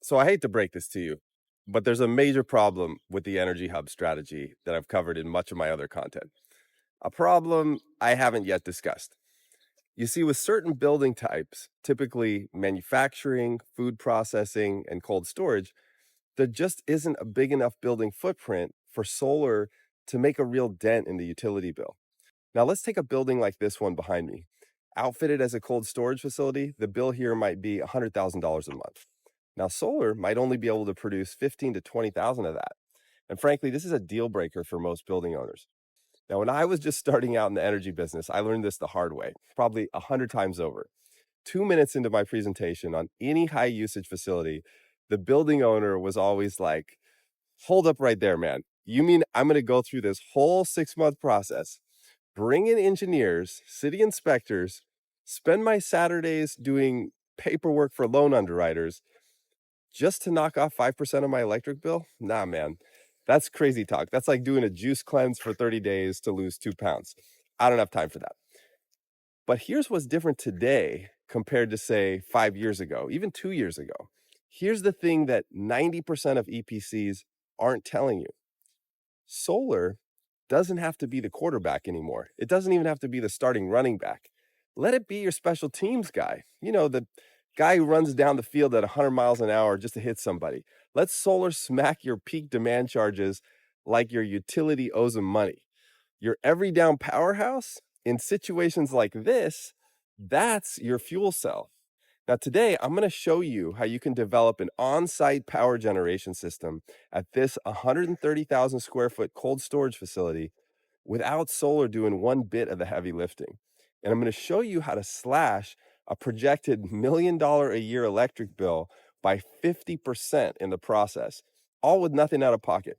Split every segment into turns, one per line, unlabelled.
So I hate to break this to you, but there's a major problem with the Energy Hub strategy that I've covered in much of my other content. A problem I haven't yet discussed. You see, with certain building types, typically manufacturing, food processing, and cold storage, there just isn't a big enough building footprint for solar to make a real dent in the utility bill. Now, let's take a building like this one behind me. Outfitted as a cold storage facility, the bill here might be $100,000 a month. Now, solar might only be able to produce 15 to 20,000 of that. And frankly, this is a deal breaker for most building owners. Now, when I was just starting out in the energy business, I learned this the hard way, probably 100 times over. 2 minutes into my presentation on any high usage facility, the building owner was always like, hold up right there, man. You mean I'm going to go through this whole 6 month process, bring in engineers, city inspectors, spend my Saturdays doing paperwork for loan underwriters just to knock off 5% of my electric bill? Nah, man. That's crazy talk. That's like doing a juice cleanse for 30 days to lose 2 pounds. I don't have time for that. But here's what's different today compared to, say, 5 years ago, even 2 years ago. Here's the thing that 90% of EPCs aren't telling you: solar doesn't have to be the quarterback anymore. It doesn't even have to be the starting running back. Let it be your special teams guy. You know, the guy who runs down the field at 100 miles an hour just to hit somebody. Let solar smack your peak demand charges like your utility owes them money. Your every down powerhouse in situations like this, that's your fuel cell. Now, today, I'm going to show you how you can develop an on-site power generation system at this 130,000 square foot cold storage facility without solar doing one bit of the heavy lifting. And I'm going to show you how to slash a projected $1 million a year electric bill by 50% in the process, all with nothing out of pocket.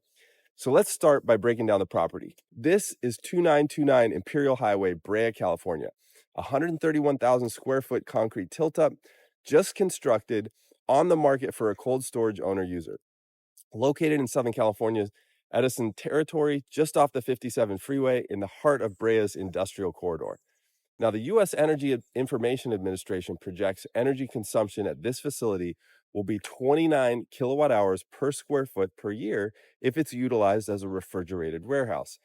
So let's start by breaking down the property. This is 2929 Imperial Highway, Brea, California. 131,000 square foot concrete tilt up, just constructed, on the market for a cold storage owner user. Located in Southern California's Edison Territory, just off the 57 freeway in the heart of Brea's industrial corridor. Now, the U.S. Energy Information Administration projects energy consumption at this facility will be 29 kilowatt hours per square foot per year if it's utilized as a refrigerated warehouse.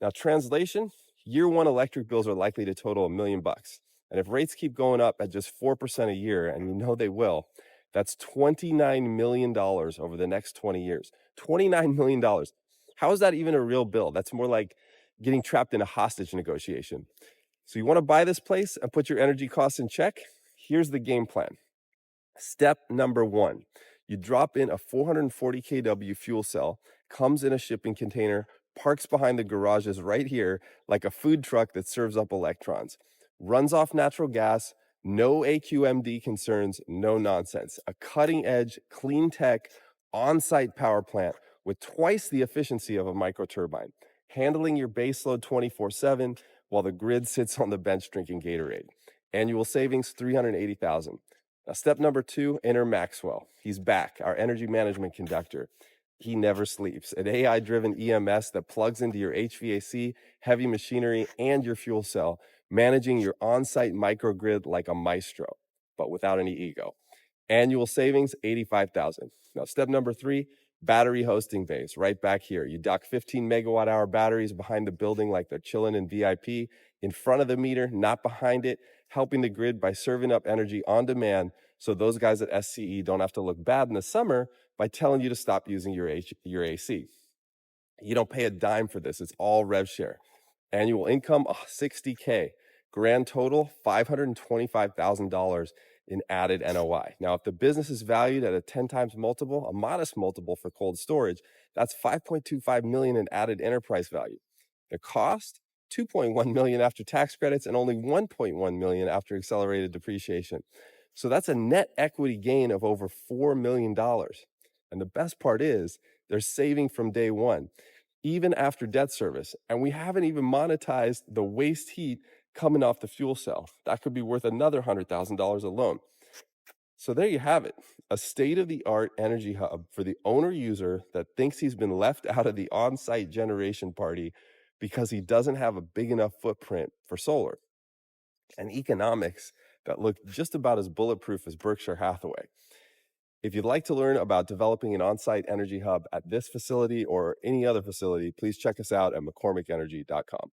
Now, translation: year one electric bills are likely to total $1 million. And if rates keep going up at just 4% a year, and you know they will, that's $29 million over the next 20 years. $29 million. How is that even a real bill? That's more like getting trapped in a hostage negotiation. So you want to buy this place and put your energy costs in check? Here's the game plan. Step number one: you drop in a 440 kW fuel cell, comes in a shipping container, parks behind the garages right here like a food truck that serves up electrons. Runs off natural gas, no AQMD concerns, no nonsense. A cutting edge, clean tech, on site power plant with twice the efficiency of a microturbine, handling your baseload 24/7 while the grid sits on the bench drinking Gatorade. Annual savings $380,000. Now, step number two: enter Maxwell. He's back, our energy management conductor. He never sleeps. An AI driven EMS that plugs into your HVAC, heavy machinery, and your fuel cell, managing your on site microgrid like a maestro, but without any ego. Annual savings $85,000. Now, step number three: battery hosting bays right back here. You dock 15 megawatt hour batteries behind the building like they're chilling in VIP, in front of the meter, not behind it, helping the grid by serving up energy on demand so those guys at SCE don't have to look bad in the summer by telling you to stop using your AC. You don't pay a dime for this. It's all rev share. Annual income, $60K. Grand total, $525,000 in added NOI. Now, if the business is valued at a 10 times multiple, a modest multiple for cold storage, that's $5.25 million in added enterprise value. The cost, $2.1 million after tax credits and only $1.1 million after accelerated depreciation. So that's a net equity gain of over $4 million. And the best part is they're saving from day one, even after debt service. And we haven't even monetized the waste heat coming off the fuel cell. That could be worth another $100,000 alone. So there you have it, a state-of-the-art energy hub for the owner user that thinks he's been left out of the on-site generation party because he doesn't have a big enough footprint for solar, and economics that look just about as bulletproof as Berkshire Hathaway. If you'd like to learn about developing an on-site energy hub at this facility or any other facility, please check us out at mccormickenergy.com.